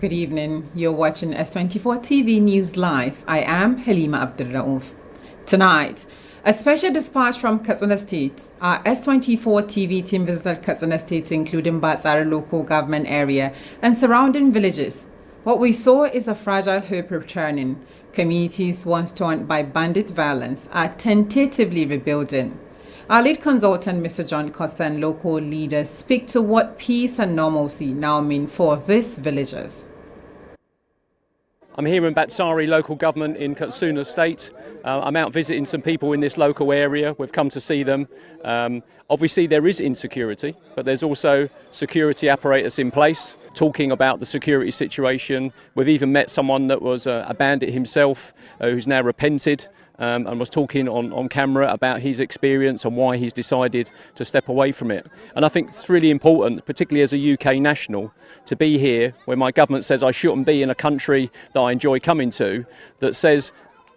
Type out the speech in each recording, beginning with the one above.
Good evening. You're watching S24 TV News Live. I am Halima Abdul Rauf. Tonight, a special dispatch from Katsina State. Our S24 TV team visited Katsina State, including Batsara local government area and surrounding villages. What we saw is a fragile hope returning. Communities once torn by bandit violence are tentatively rebuilding. Our lead consultant, Mr. John Costa, and local leaders speak to what peace and normalcy now mean for these villagers. I'm here in Batsari local government in Katsina State. I'm out visiting some people in this local area. We've come to see them. Obviously there is insecurity, but there's also security apparatus in place, talking about the security situation. We've even met someone that was a bandit himself, who's now repented. And was talking on camera about his experience and why he's decided to step away from it. And I think it's really important, particularly as a UK national, to be here when my government says I shouldn't be in a country that I enjoy coming to, that says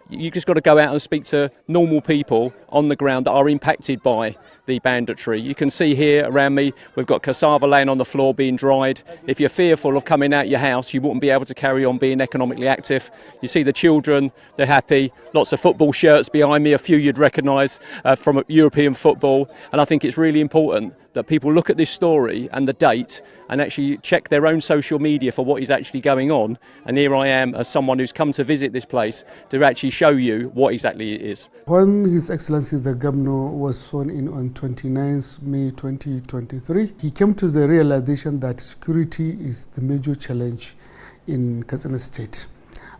you just got to go out and speak to normal people on the ground that are impacted by the banditry. You can see here around me, we've got cassava laying on the floor being dried. If you're fearful of coming out your house, you wouldn't be able to carry on being economically active. You see the children, they're happy. Lots of football shirts behind me, a few you'd recognise from European football. And I think it's really important that people look at this story and the date and actually check their own social media for what is actually going on. And here I am as someone who's come to visit this place to actually show you what exactly it is. When His Excellency the Governor was sworn in on 29th May 2023, he came to the realization that security is the major challenge in Katsina State.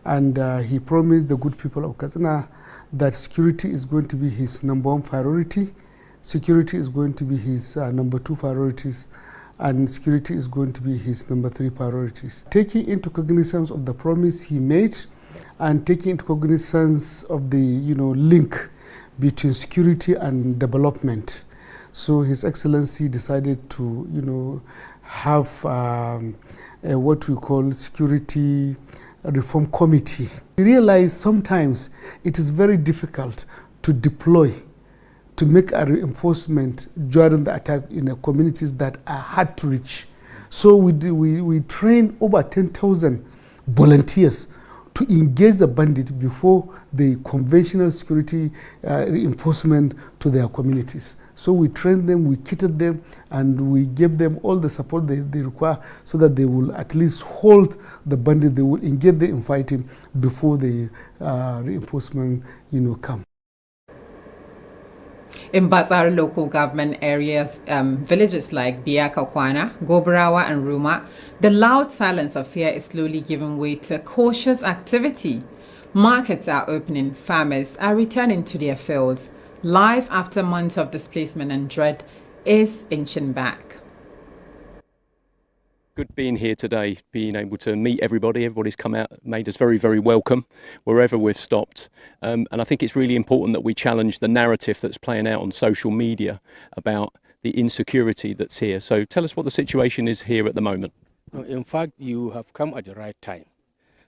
And he promised the good people of Katsina that security is going to be his #1 priority. Security is going to be his #2 priorities, and security is going to be his #3 priorities. Taking into cognizance of the promise he made and taking into cognizance of the link between security and development, so His Excellency decided to have what we call security reform committee. We realize sometimes it is very difficult to deploy, to make a reinforcement during the attack in the communities that are hard to reach. So we trained over 10,000 volunteers to engage the bandit before the conventional security reinforcement to their communities. So we trained them, we kitted them, and we gave them all the support they require so that they will at least hold the bandit, they will engage them in fighting before the reinforcement come. In Batsara local government areas, villages like Biakakwana, Gobarawa and Ruma, the loud silence of fear is slowly giving way to cautious activity. Markets are opening, farmers are returning to their fields. Life after months of displacement and dread is inching back. Good being here today, being able to meet everybody. Everybody's come out, made us very, very welcome wherever we've stopped. And I think it's really important that we challenge the narrative that's playing out on social media about the insecurity that's here. So tell us what the situation is here at the moment. In fact, you have come at the right time,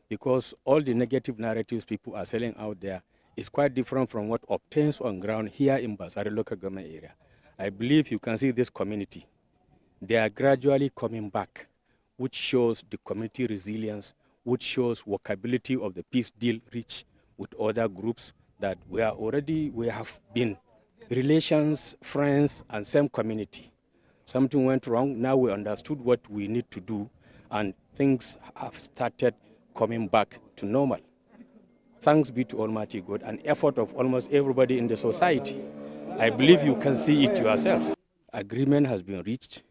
because all the negative narratives people are selling out there is quite different from what obtains on ground here in Batsari local government area. I believe you can see this community. They are gradually coming back, which shows the community resilience, which shows workability of the peace deal reached with other groups, that we have been relations, friends, and same community. Something went wrong, now we understood what we need to do, and things have started coming back to normal. Thanks be to Almighty God, an effort of almost everybody in the society. I believe you can see it yourself. Agreement has been reached,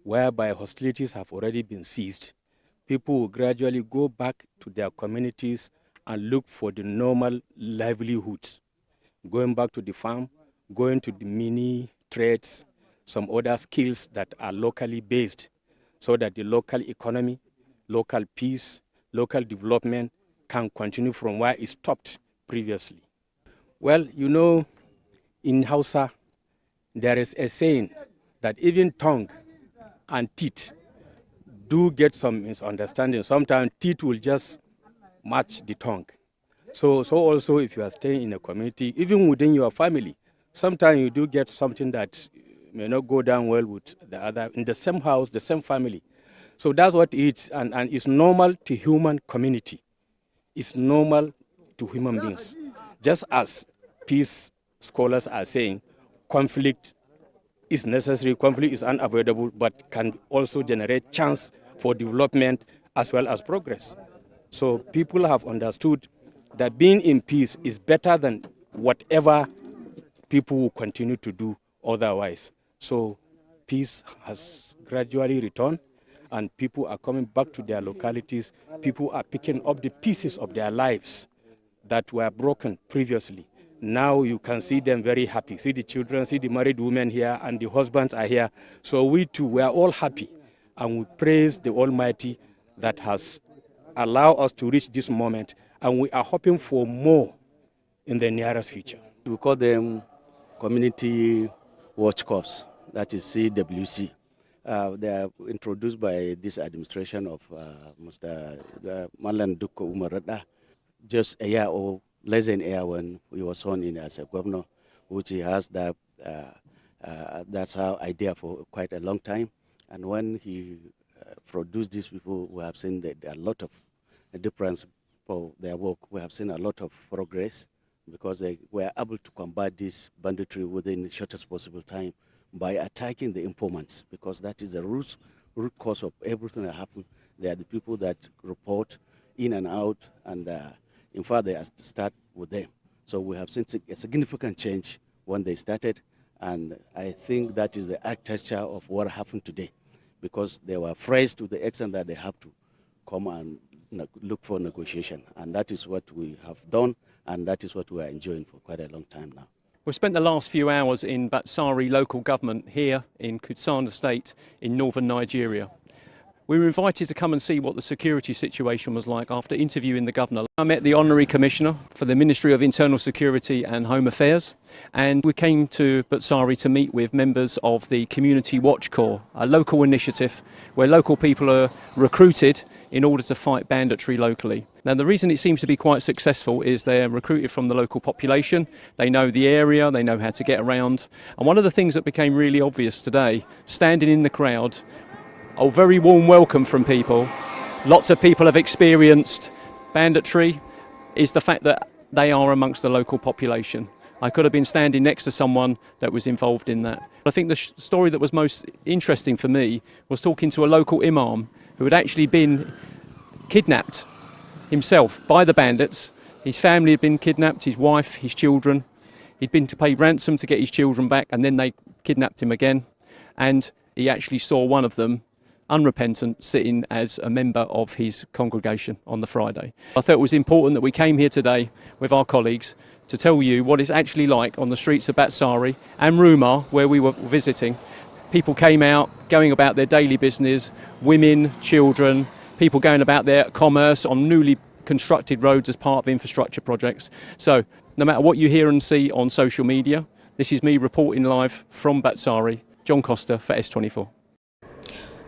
whereby hostilities have already been ceased. People will gradually go back to their communities and look for the normal livelihoods, going back to the farm, going to the mini trades, some other skills that are locally based, so that the local economy, local peace, local development can continue from where it stopped previously. Well, in Hausa, there is a saying that even tongue and teeth do get some misunderstanding. Sometimes teeth will just match the tongue. So also if you are staying in a community, even within your family, sometimes you do get something that may not go down well with the other, in the same house, the same family. So that's what it is, and it's normal to human community. It's normal to human beings. Just as peace scholars are saying, conflict is necessary, conflict is unavoidable, but can also generate chance for development as well as progress. So people have understood that being in peace is better than whatever people will continue to do otherwise. So peace has gradually returned, and people are coming back to their localities. People are picking up the pieces of their lives that were broken previously. Now you can see them very happy. See the children, see the married women here, and the husbands are here. So we too, we are all happy, and we praise the Almighty that has allowed us to reach this moment, and we are hoping for more in the nearest future. We call them Community Watch Corps, that is CWC. They are introduced by this administration of Mr. Malan Dukko Umarada just a year or less than a year when he was sworn in as a governor, which he has that that's our idea for quite a long time. And when he produced these people, we have seen that there are a lot of difference for their work. We have seen a lot of progress because they were able to combat this banditry within the shortest possible time by attacking the informants, because that is the root cause of everything that happened. They are the people that report in and out, and in fact, they start with them. So we have seen a significant change when they started, and I think that is the architecture of what happened today, because they were phrased to the extent that they have to come and look for negotiation, and that is what we have done, and that is what we are enjoying for quite a long time now. We've spent the last few hours in Batsari local government here in Kutsana State in northern Nigeria. We were invited to come and see what the security situation was like after interviewing the governor. I met the Honorary Commissioner for the Ministry of Internal Security and Home Affairs, and we came to Batsari to meet with members of the Community Watch Corps, a local initiative where local people are recruited in order to fight banditry locally. Now, the reason it seems to be quite successful is they're recruited from the local population. They know the area, they know how to get around. And one of the things that became really obvious today, standing in the crowd, a very warm welcome from people. Lots of people have experienced banditry, is the fact that they are amongst the local population. I could have been standing next to someone that was involved in that. I think the story that was most interesting for me was talking to a local imam who had actually been kidnapped himself by the bandits. His family had been kidnapped, his wife, his children. He'd been to pay ransom to get his children back, and then they kidnapped him again. And he actually saw one of them, unrepentant, sitting as a member of his congregation on the Friday. I thought it was important that we came here today with our colleagues to tell you what it's actually like on the streets of Batsari and Rumah, where we were visiting. People came out, going about their daily business, women, children, people going about their commerce on newly constructed roads as part of infrastructure projects. So no matter what you hear and see on social media, this is me reporting live from Batsari, John Costa for S24.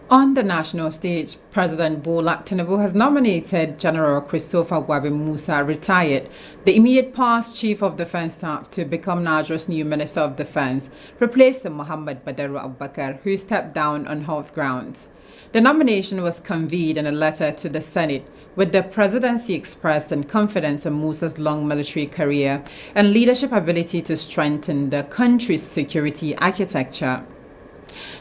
On the national stage, President Bola Tinubu has nominated General Christopher Gwabi Musa, retired, the immediate past Chief of Defence Staff, to become Nigeria's new Minister of Defence, replacing Muhammad Badaru Abubakar, who stepped down on health grounds. The nomination was conveyed in a letter to the Senate, with the presidency expressed in confidence in Musa's long military career and leadership ability to strengthen the country's security architecture.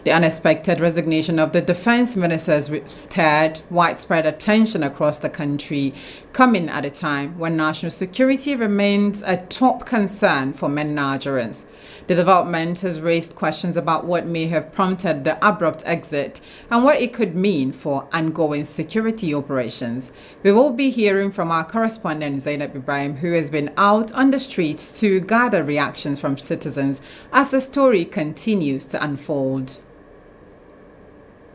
The unexpected resignation of the defense ministers stirred widespread attention across the country, coming at a time when national security remains a top concern for many Nigerians. The development has raised questions about what may have prompted the abrupt exit and what it could mean for ongoing security operations. We will be hearing from our correspondent Zainab Ibrahim, who has been out on the streets to gather reactions from citizens as the story continues to unfold.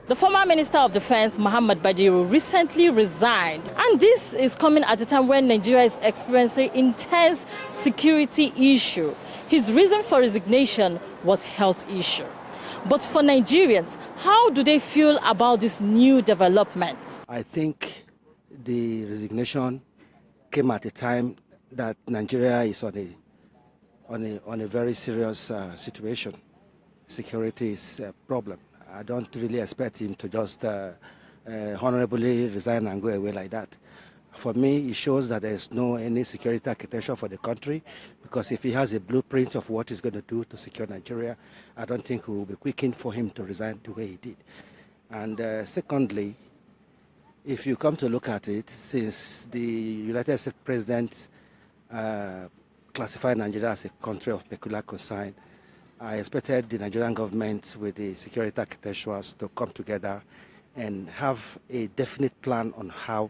The former Minister of Defense, Muhammad Badaru, recently resigned. And this is coming at a time when Nigeria is experiencing intense security issue. His reason for resignation was health issue. But for Nigerians, how do they feel about this new development? I think the resignation came at a time that Nigeria is on a very serious situation. Security is a problem. I don't really expect him to just honorably resign and go away like that. For me, it shows that there is any security architecture for the country, because if he has a blueprint of what he's going to do to secure Nigeria, I don't think it will be quickened for him to resign the way he did. And secondly, if you come to look at it, since the United States President classified Nigeria as a country of peculiar concern, I expected the Nigerian government with the security architectures to come together and have a definite plan on how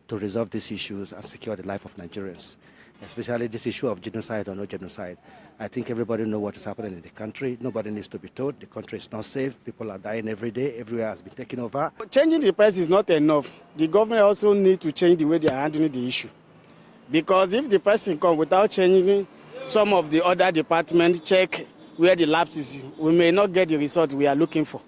to resolve these issues and secure the life of Nigerians, especially this issue of genocide or no genocide. I think everybody knows what is happening in the country. Nobody needs to be told. The country is not safe. People are dying every day. Everywhere has been taken over. Changing the press is not enough. The government also needs to change the way they are handling the issue. Because if the person comes without changing some of the other departments, check where the lapse is, we may not get the result we are looking for.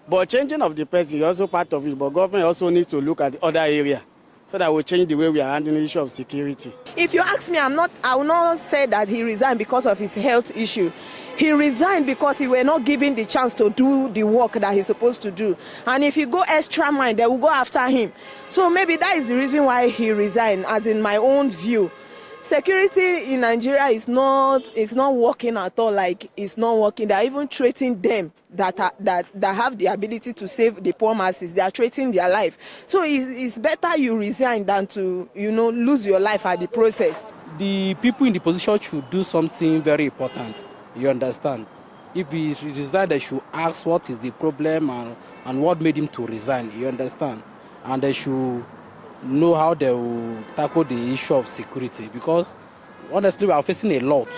But changing of the press is also part of it. But government also needs to look at the other area, so that will change the way we are handling the issue of security. If you ask me, I will not say that he resigned because of his health issue. He resigned because he were not given the chance to do the work that he's supposed to do. And if you go extra mile, they will go after him. So maybe that is the reason why he resigned, as in my own view. Security in Nigeria is not working at all. Like, it's not working. They are even treating them that have the ability to save the poor masses. They are treating their life. So it's better you resign than to lose your life at the process. The people in the position should do something very important. You understand? If he resigned, they should ask what is the problem and what made him to resign. You understand? And they should know how they will tackle the issue of security, because honestly we are facing a lot.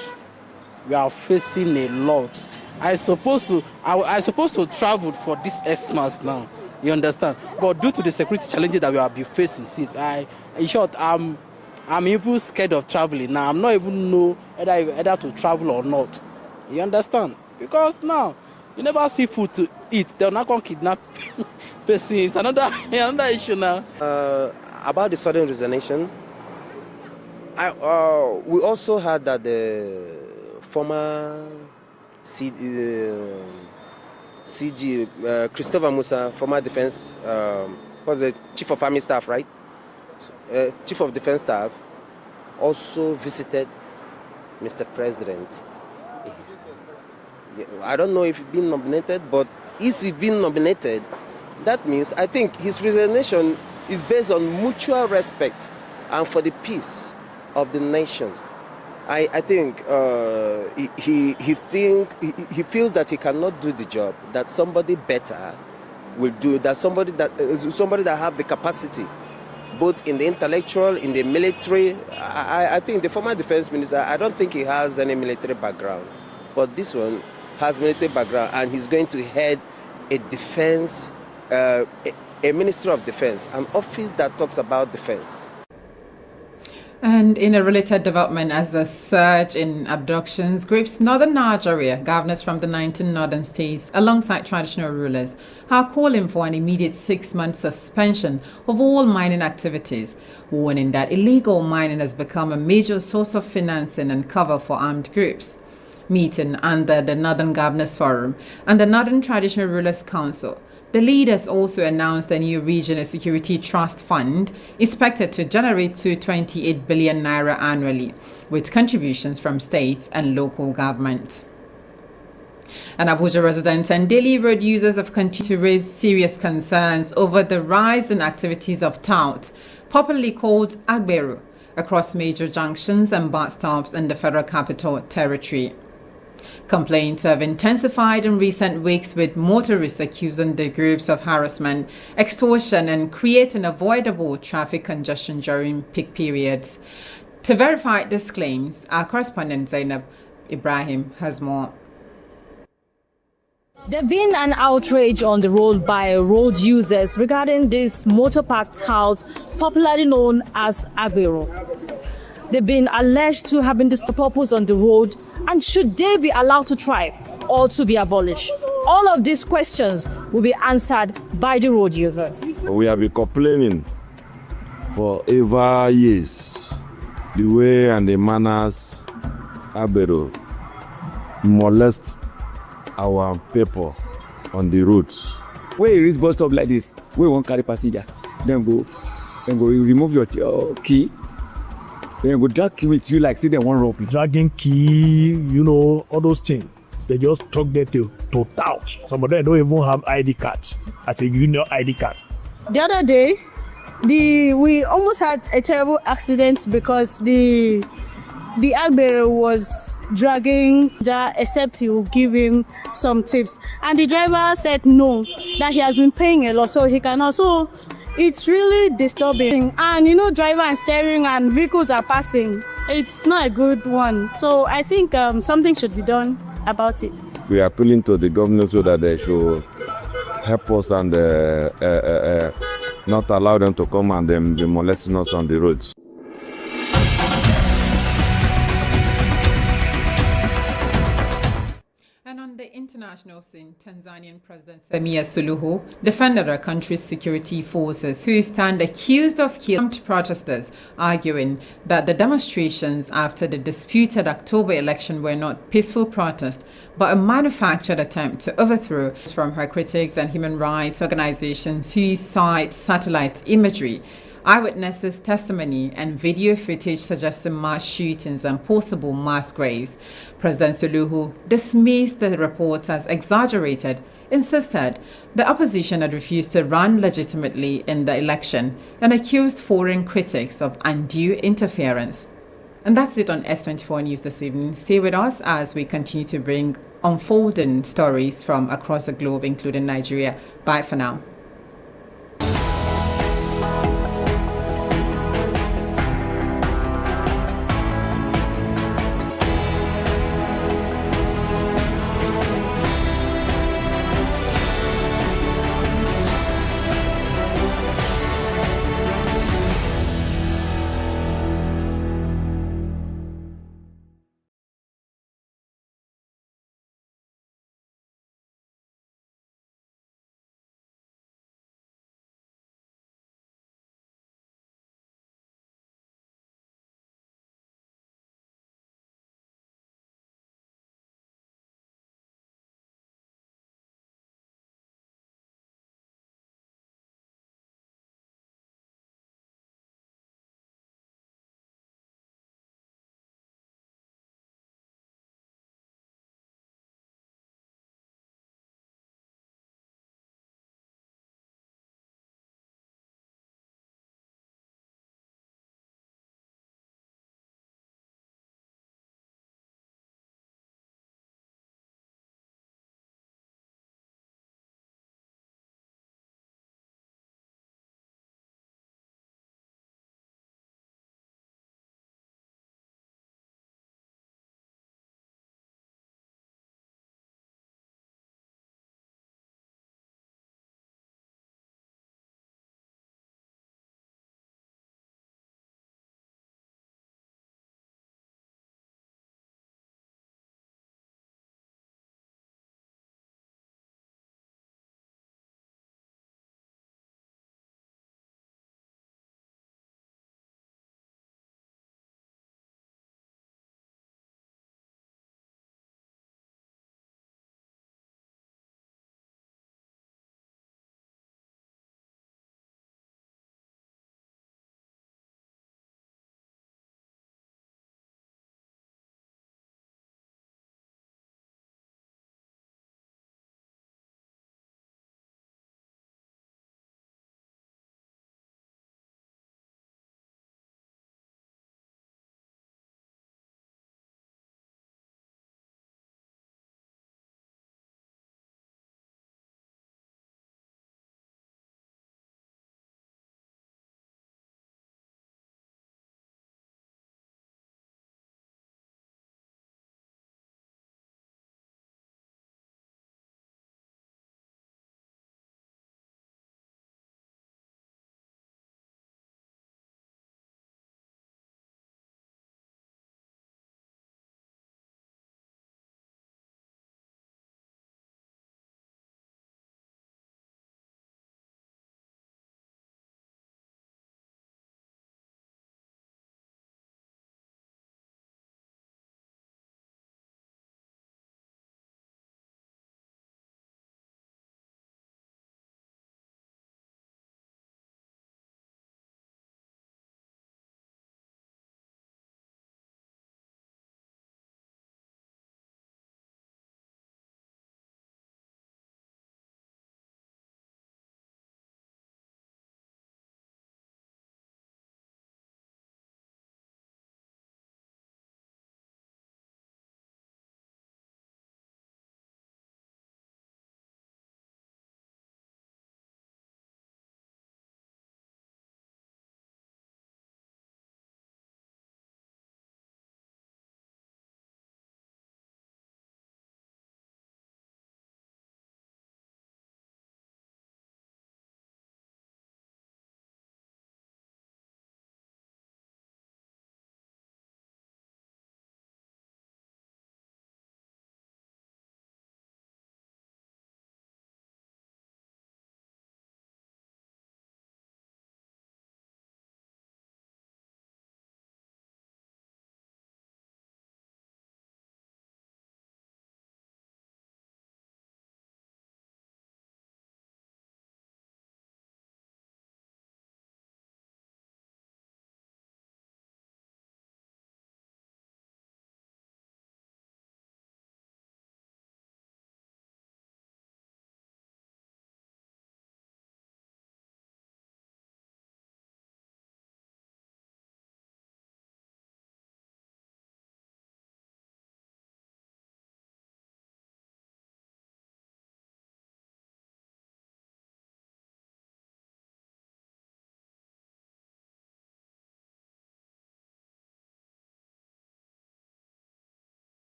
I supposed to travel for this Xmas now, you understand, but due to the security challenges that we have been facing since, in short, I'm even scared of traveling now. I'm not even know either to travel or not, you understand, because now you never see food to eat. They're not going to kidnap person. It's another issue now. About the sudden resignation, we also heard that the former CG, Christopher Musa, former defense, was the chief of army staff, right? Chief of defense staff, also visited Mr. President. I don't know if he's been nominated, but if he's been nominated, that means I think his resignation is based on mutual respect and for the peace of the nation. I think he feels that he cannot do the job, that somebody better will do, that somebody that have the capacity, both in the intellectual, in the military. I think the former defense minister, I don't think he has any military background, but this one has military background, and he's going to head a defense, a Ministry of Defense, an office that talks about defense. And in a related development, as a surge in abductions grips northern Nigeria, governors from the 19 northern states, alongside traditional rulers, are calling for an immediate 6-month suspension of all mining activities, warning that illegal mining has become a major source of financing and cover for armed groups. Meeting under the Northern Governors Forum and the Northern Traditional Rulers Council, the leaders also announced a new regional security trust fund expected to generate to 28 billion naira annually, with contributions from states and local governments. And Abuja residents and daily road users have continued to raise serious concerns over the rise in activities of touts, popularly called Agbero, across major junctions and bus stops in the Federal Capital Territory. Complaints have intensified in recent weeks, with motorists accusing the groups of harassment, extortion, and creating avoidable traffic congestion during peak periods. To verify these claims, our correspondent Zainab Ibrahim has more. There's been an outrage on the road by road users regarding this motor park tout, popularly known as Agbero. They've been alleged to have been purpose on the road, and should they be allowed to thrive or to be abolished? All of these questions will be answered by the road users. We have been complaining for ever years the way and the manners Agbero molest our people on the roads. When you reach bus stop like this, we won't carry passenger. Then go remove your key. Then go drag key with you like say they want rope you. Dragging key, you know, all those things. They just talk there to tout. Some of them don't even have ID card as a union ID card. The other day, we almost had a terrible accident because the Agberu was dragging except he will give him some tips. And the driver said no, that he has been paying a lot, so he can also. It's really disturbing. And you know, driver and steering and vehicles are passing. It's not a good one. So I think something should be done about it. We are appealing to the government so that they should help us and not allow them to come and them be molesting us on the roads. And on the international scene, Tanzanian President Samia Suluhu defended her country's security forces, who stand accused of killing protesters, arguing that the demonstrations after the disputed October election were not peaceful protests, but a manufactured attempt to overthrow. From her critics and human rights organizations who cite satellite imagery, eyewitnesses' testimony, and video footage suggesting mass shootings and possible mass graves. President Suluhu dismissed the reports as exaggerated, insisted the opposition had refused to run legitimately in the election, and accused foreign critics of undue interference. And that's it on S24 News this evening. Stay with us as we continue to bring unfolding stories from across the globe, including Nigeria. Bye for now.